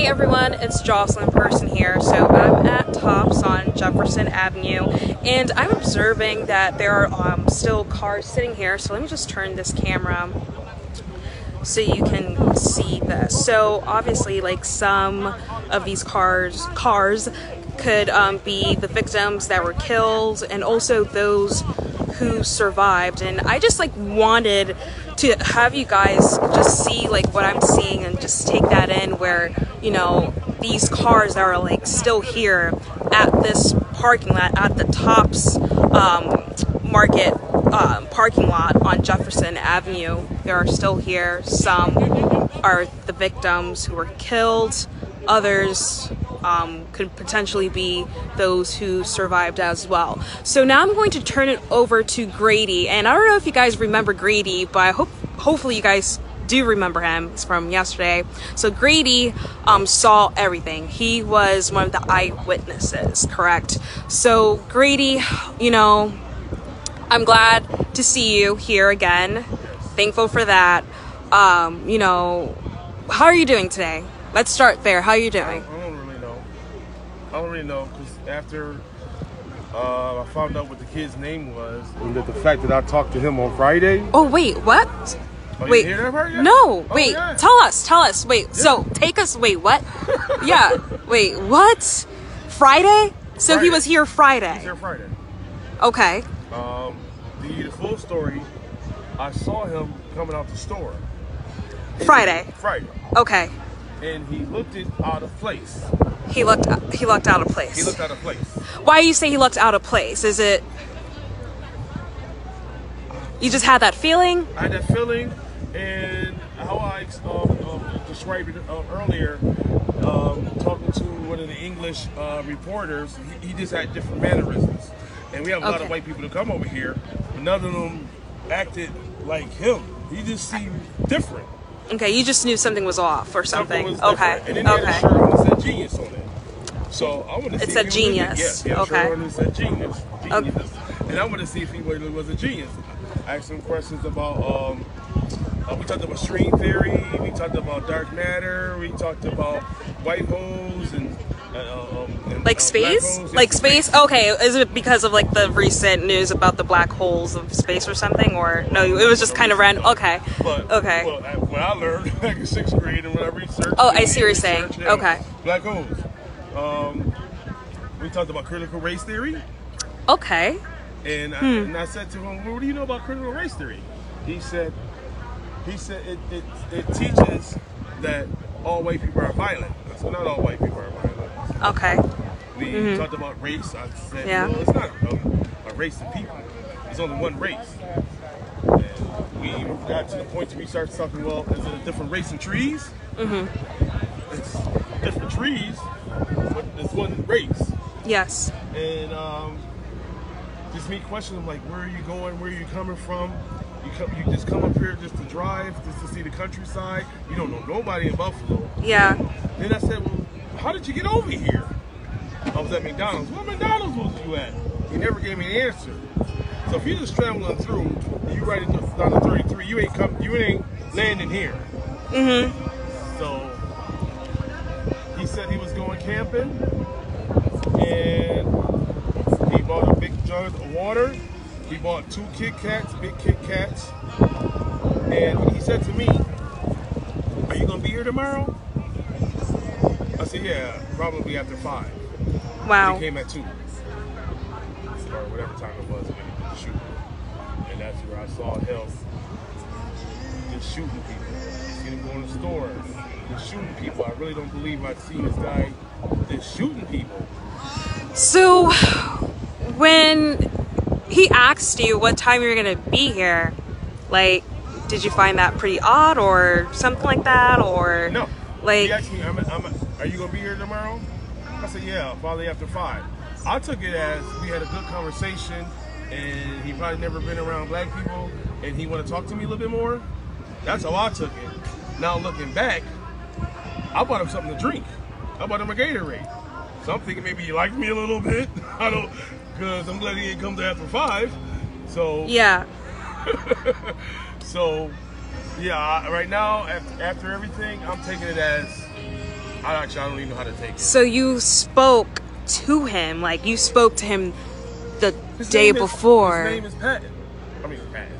everyone, it's Jocelyn Person here. So I'm at Tops on Jefferson Avenue, and I'm observing that there are still cars sitting here. So let me just turn this camera so you can see this. So obviously, like, some of these cars could be the victims that were killed, and also those who survived. And I just wanted to have you guys just see what I'm seeing and just take that in, where, you know, these cars that are still here at this parking lot, at the Tops Market parking lot on Jefferson Avenue. They are still here. Some are the victims who were killed. Others could potentially be those who survived as well. So now I'm going to turn it over to Grady, and I don't know if you guys remember Grady, but hopefully you guys do remember him. It's from yesterday. So Grady saw everything. He was one of the eyewitnesses, correct? So Grady, you know, I'm glad to see you here again. Thankful for that. You know, how are you doing today? Let's start there. How are you doing? I don't really know, because after I found out what the kid's name was, and that the fact that I talked to him on Friday. Oh, wait, what? Oh, wait, you hear that part yet? No, wait, yeah. Tell us. Wait, yeah. So take us, wait, what? Yeah, wait, what? Friday? So Friday. He was here Friday? He was here Friday. Okay. The full story, I saw him coming out the store. Friday? Okay. And he looked out of place. He looked out of place. He looked out of place. Why do you say he looked out of place? Is it you just had that feeling? I had that feeling, and how I described it earlier, talking to one of the English reporters, he just had different mannerisms. And we have a lot of white people that come over here, but none of them acted like him. He just seemed different. Okay, you just knew something was off or something. Okay. And then he had a shirt on that said genius on it. So I want to see it said genius. Yes, he had a shirt on that said genius. Okay. And I want to see if he really was a genius. I asked him questions about, we talked about string theory, we talked about dark matter, we talked about white holes and space? Like space? Okay, is it because of the recent news about the black holes of space or something? Or no, it was just kind of random. Okay. Okay. Well, when I learned back in 6th grade and when I researched. Oh, I see what you're saying. Okay. Black holes. We talked about critical race theory. Okay. And I said to him, well, what do you know about critical race theory? He said it teaches that all white people are violent. I said, not all white people are violent. Okay. We talked about race. I said, well, it's not a race of people. There's only one race. And we got to the point where we started talking, well, is it a different race in trees? It's different trees, but it's one race. Yes. And just me questioning him, where are you going? Where are you coming from? You just come up here just to drive, just to see the countryside. You don't know nobody in Buffalo. Yeah. Then I said, well, how did you get over here? I was at McDonald's. What McDonald's was you at? He never gave me an answer. So if you're just traveling through, you ride it down to 33, you ain't landing here. So he said he was going camping, and he bought a big jug of water. He bought 2 Kit Kats, big Kit Kats, and he said to me, are you gonna be here tomorrow? I said, yeah, probably after 5. Wow. He came at 2, or whatever time it was when he did the shooting. And that's where I saw him just shooting people. Seen him go in the store, just shooting people. I really don't believe I've seen this guy just shooting people. So, when he asked you what time you were going to be here, did you find that pretty odd or something like that? Or no. He asked me, are you going to be here tomorrow? I said, yeah, probably after 5. I took it as we had a good conversation, and he probably never been around black people, and he want to talk to me a little bit more. That's how I took it. Now looking back, I bought him something to drink. I bought him a Gatorade. So I'm thinking maybe he liked me a little bit. Because I'm glad he didn't come to after 5. So yeah. So yeah, right now after everything, I'm taking it as I don't even know how to take it. So you spoke to him, like you spoke to him the day before. His name is Patton. I mean Patton.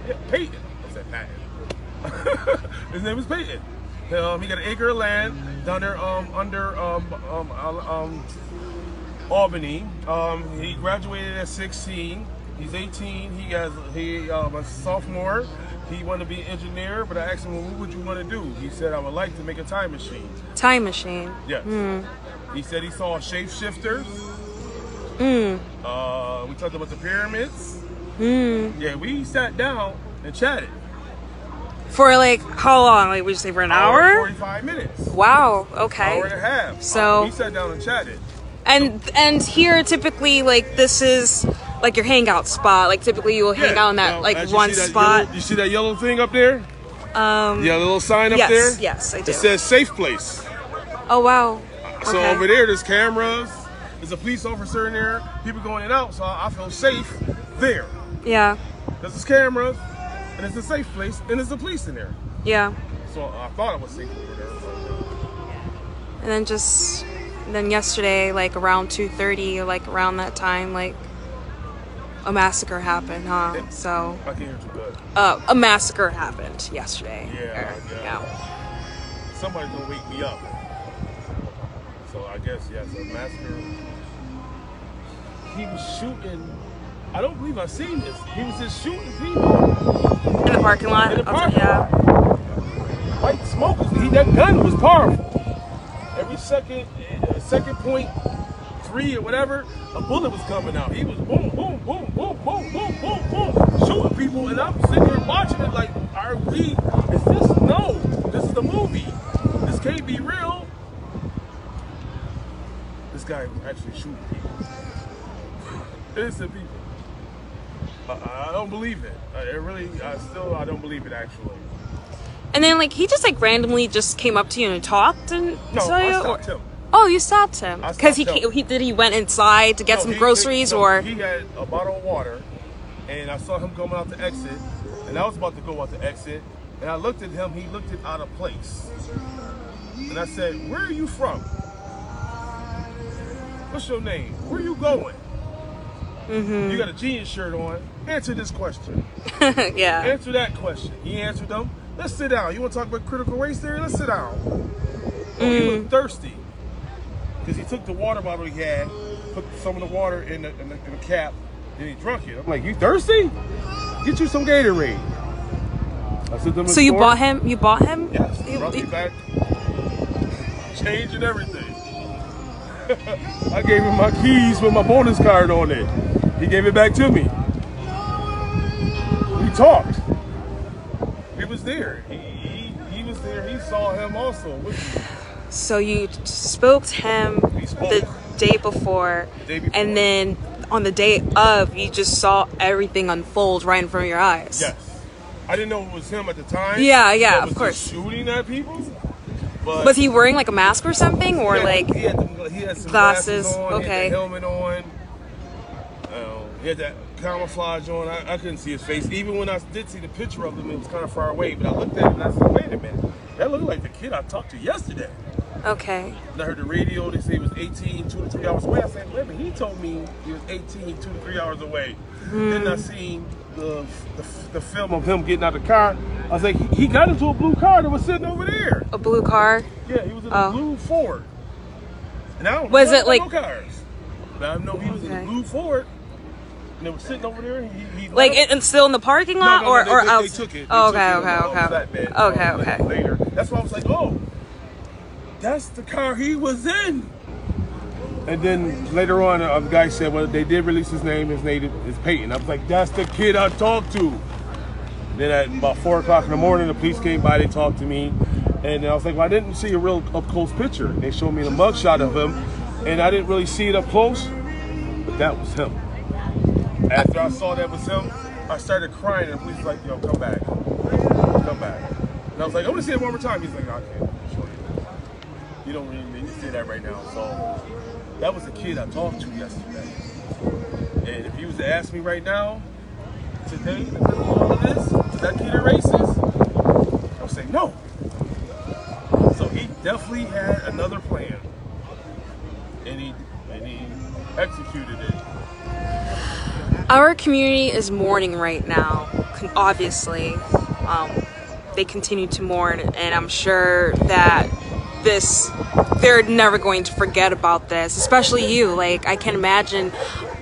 Yeah, Peyton. I said Patton. His name is Peyton. He got an acre of land down there under Albany. He graduated at 16. He's 18. He a sophomore. He wanted to be an engineer, but I asked him, well, what would you want to do? He said, I would like to make a time machine. Time machine? Yes. He said he saw shapeshifters. We talked about the pyramids. Yeah, we sat down and chatted. For like, how long? Like, would you say for an hour? 45 minutes. Wow, okay. Hour and a half. So we sat down and chatted. And here, typically, like, this is like your hangout spot. Like, typically you will hang out in that, like, one spot. You see that yellow thing up there? Yeah, the little sign up there? Yes, I do. It says safe place. Oh, wow. So Okay. over there's cameras. There's a police officer in there. People going in and out, so I feel safe there. Yeah. There's cameras, and it's a safe place, and there's the police in there. Yeah. So I thought I was safe over there. And then yesterday, like around 2:30, like around that time, like a massacre happened, huh? So I can't hear too good. a massacre happened yesterday. Yeah. Somebody's gonna wake me up. So I guess yes, a massacre. He was shooting. I don't believe I've seen this. He was just shooting people In the parking lot. in the parking Yeah. lot. White smoke that gun was powerful. Every second point 3 or whatever, a bullet was coming out. He was boom, boom, boom, boom, boom, boom, boom, boom, shooting people, and I'm sitting here watching it like, is this? No, this is the movie. This can't be real. This guy was actually shooting people. Innocent people. I don't believe it. I don't believe it actually. And then like he just like randomly just came up to you and talked and No, saw you. I stopped him. Oh, you stopped him because I stopped him. he went inside to get some groceries or he had a bottle of water, and I saw him coming out the exit, and I was about to go out the exit, and I looked at him. He looked out of place, and I said, "Where are you from? What's your name? Where are you going? You got a jeans shirt on. Answer this question. yeah. Answer that question." He answered them. Let's sit down. You want to talk about critical race theory? Let's sit down. Oh, he was thirsty because he took the water bottle he had, put some of the water in the cap, and he drank it. I'm like, you thirsty? Get you some Gatorade. I said, So you bought him? You bought him? Yes. Brought me back, change and everything. I gave him my keys with my bonus card on it. He gave it back to me. We talked. He was there. He was there. He saw him also with me. So you spoke to him the day before, and then on the day of, you just saw everything unfold right in front of your eyes. Yes. I didn't know it was him at the time. Yeah, of course. Shooting at people. But was he wearing like a mask or something, or like he had some glasses? on, Okay. He had the helmet on. He had that camouflage on. I couldn't see his face. Even when I did see the picture of him, it was kind of far away. But I looked at it and I said, wait a minute. That looked like the kid I talked to yesterday. Okay. And I heard the radio. They say he was 18, 2 to 3 hours away. I said, wait a minute. He told me he was 18, 2 to 3 hours away. Then I seen the film of him getting out of the car. I was like, he got into a blue car that was sitting over there. A blue car? Yeah, he was in a blue Ford. And I don't Was know it like no cars. But I know he was in a blue Ford. And they were sitting over there. He like and still in the parking lot, or they took it. Okay. Later. That's why I was like, oh, that's the car he was in. And then later on, a guy said, well, they did release his name. His name is Peyton. I was like, that's the kid I talked to. Then at about 4 o'clock in the morning, the police came by. They talked to me. And I was like, well, I didn't see a real up-close picture. They showed me the mugshot of him. And I didn't really see it up close. But that was him. After I saw that was him, I started crying, and the police was like, yo, come back. Come back. And I was like, I want to see it one more time. He's like, no, I can't show you. You don't really need to see that right now. So that was the kid I talked to yesterday. And if you was to ask me right now, today, in the middle of all of this, is that kid a racist? I would say no. So he definitely had another plan, and he executed it. Our community is mourning right now. Obviously, they continue to mourn, and I'm sure that they're never going to forget about this, especially you. Like, I can imagine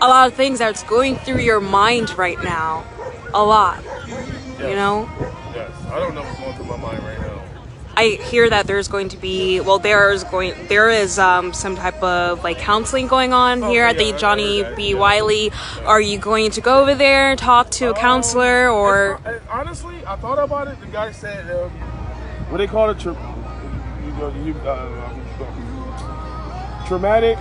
a lot of things that's going through your mind right now. A lot. Yes. You know? Yes. I don't know what's going through my mind right now. I hear that there's going to be, well, there is some type of like counseling going on here at the Johnny B. Wiley. Are you going to go over there, talk to a counselor, or? Honestly, I thought about it. The guy said, what they call it, traumatic.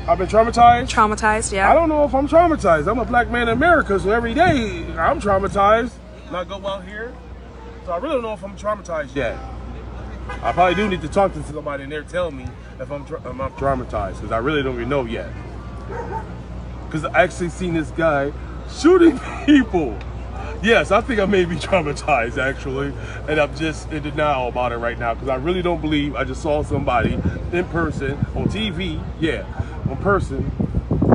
I've been traumatized. Traumatized, yeah. I don't know if I'm traumatized. I'm a black man in America, so every day I'm traumatized. And I go out here, so I really don't know if I'm traumatized yet. I probably do need to talk to somebody and they're telling me if I'm traumatized, because I really don't even know yet. Because I actually seen this guy shooting people. Yes, I think I may be traumatized actually, and I'm just in denial about it right now because I really don't believe I just saw somebody in person on TV, in person,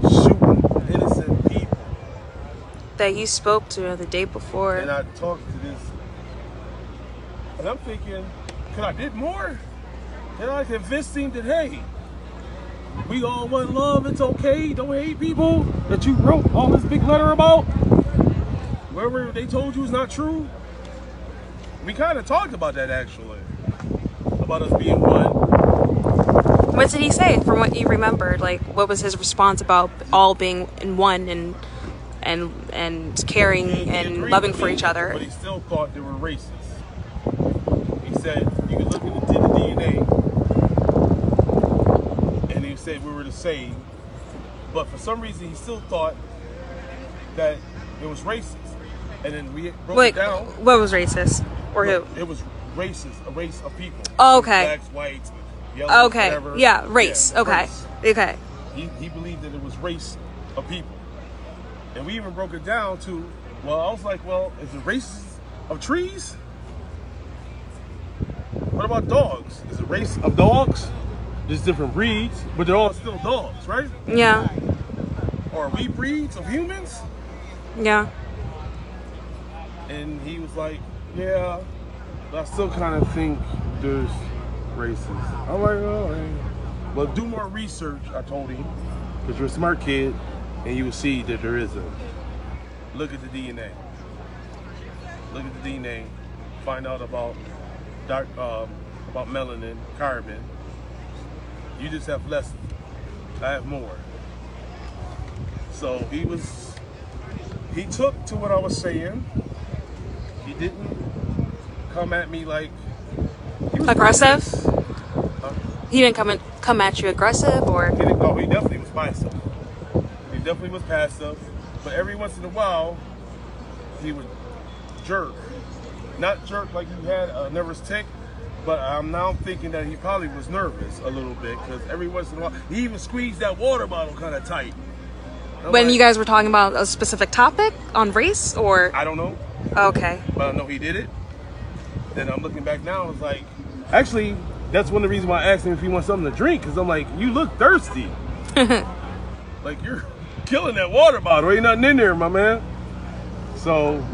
shooting innocent people. That you spoke to the day before. And I talked to this, and I'm thinking, could I did more? Can I convince him that, hey, we all want love, it's okay, don't hate people, that you wrote all this big letter about? Wherever they told you is not true? We kind of talked about that actually, about us being one. What did he say from what you remembered? Like, what was his response about all being in one and caring and loving for each other? But he still thought they were racist. He said, you can look into the DNA, and he said we were the same, but for some reason he still thought that it was racist. And then we broke it down. What was racist? Or who? It was racist, a race of people. Oh, okay. Blacks, whites, yellows, okay. whatever. Yeah, race. Yeah, okay. Race. Okay. He believed that it was race of people. And we even broke it down to, well, I was like, well, is it race of trees? What about dogs? Is it race of dogs? There's different breeds, but they're all still dogs, right? Yeah. Or are we breeds of humans? Yeah. And he was like, yeah, but I still kind of think there's races. I'm like, oh, man. Well, do more research, I told him, because you're a smart kid, and you will see that there isn't. Look at the DNA. Look at the DNA. Find out about melanin, carbon. You just have less. I have more. So he took to what I was saying. He didn't come at me like aggressive. He didn't come at you aggressive, or he didn't. No, he definitely was passive. He definitely was passive. But every once in a while, he would jerk. Not jerk like you had a nervous tick, but I'm now thinking that he probably was nervous a little bit because every once in a while he even squeezed that water bottle kind of tight. When you guys were talking about a specific topic on race, or I don't know. Okay. But I know he did it. Then I'm looking back now, it's like, actually, that's one of the reasons why I asked him if he wants something to drink, because I'm like, you look thirsty. Like, you're killing that water bottle. Ain't nothing in there, my man. So,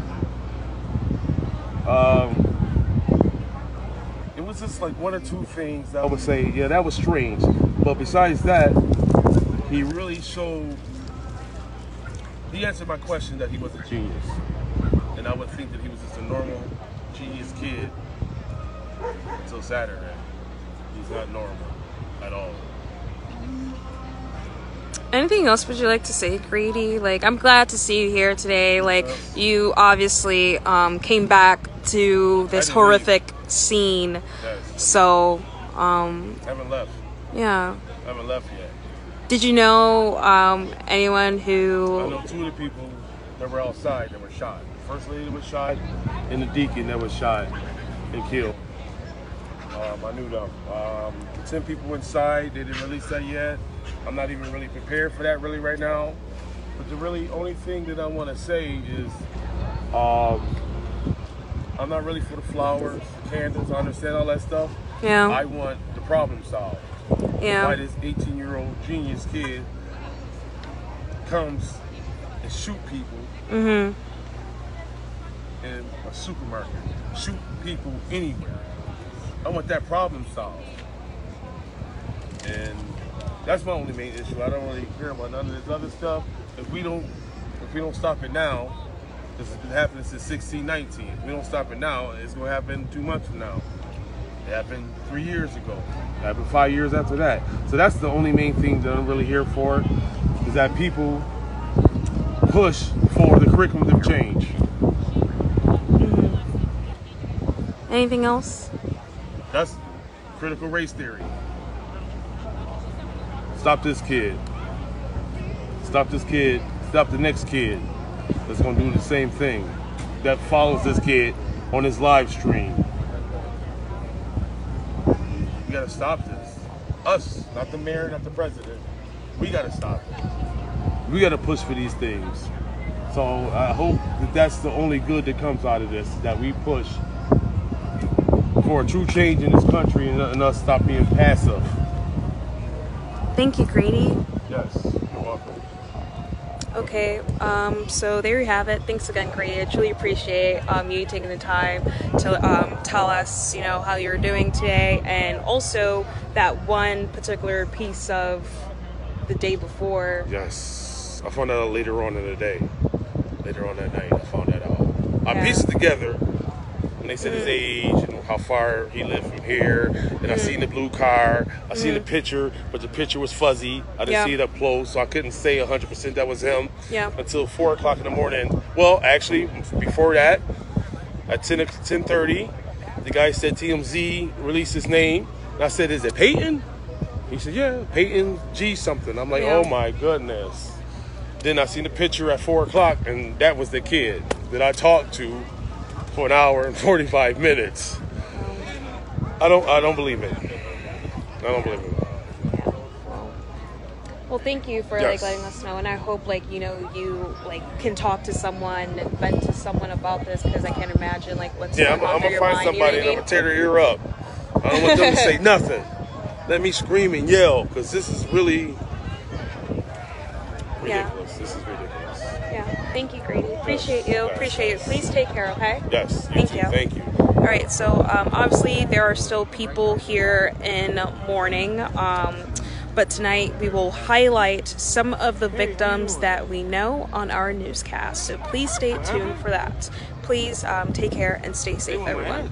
it was just like one or two things that I would say, yeah, that was strange. But besides that, he really showed, he answered my question that he was a genius. And I would think that he was just a normal, genius kid until Saturday. He's not normal at all. Anything else would you like to say, Grady? Like, I'm glad to see you here today. Like, you obviously came back to this horrific scene. Yes. So, haven't left. Yeah. Haven't left yet. Did you know anyone who... I know two of the people that were outside that were shot. The first lady that was shot and the deacon that was shot and killed. I knew them. 10 people inside. They didn't release that yet. I'm not even really prepared for that really right now. But the really only thing that I want to say is I'm not really for the flowers, candles. I understand all that stuff. Yeah. I want the problem solved. Yeah. Why this 18-year-old genius kid comes and shoot people in a supermarket, shoot people anywhere. I want that problem solved. And that's my only main issue. I don't really care about none of this other stuff. If we don't stop it now, this has been happening since 1619. If we don't stop it now, it's going to happen 2 months from now. It happened 3 years ago. It happened 5 years after that. So that's the only main thing that I'm really here for, is that people push for the curriculum to change. Anything else? That's critical race theory. Stop this kid. Stop this kid. Stop the next kid that's going to do the same thing, that follows this kid on his live stream. We got to stop this. Us, not the mayor, not the president. We got to stop it. We got to push for these things. So I hope that that's the only good that comes out of this, that we push for a true change in this country and us stop being passive. Thank you, Grady. Yes, you're welcome. Okay, so there you have it. Thanks again, Grady. I truly appreciate you taking the time to tell us, how you're doing today, and also that one particular piece of the day before. Yes, I found that out later on in the day. Later on that night, I found that out. I pieced it together, and they said his age and how far he lived from here. And I seen the blue car. I seen the picture, but the picture was fuzzy. I didn't see it up close, so I couldn't say 100% that was him until 4 o'clock in the morning. Well, actually, before that, at 10:30, the guy said TMZ released his name. And I said, is it Peyton? He said, yeah, Peyton G something. I'm like, oh my goodness. Then I seen the picture at 4 o'clock, and that was the kid that I talked to for an hour and 45 minutes. I don't believe it. I don't believe it. Well, thank you for letting us know, and I hope you can talk to someone and vent to someone about this, because I can't imagine what's going on through your mind. I'm gonna find somebody and I'm gonna tear their ear up. I don't want them to say nothing. Let me scream and yell, because this is really ridiculous. This is ridiculous. Yeah. Thank you, Grady. Appreciate you. Appreciate you. Please take care, okay? Yes. Thank you. Thank you. All right. So obviously there are still people here in mourning. But tonight we will highlight some of the victims that we know on our newscast. So please stay tuned for that. Please take care and stay safe, everyone.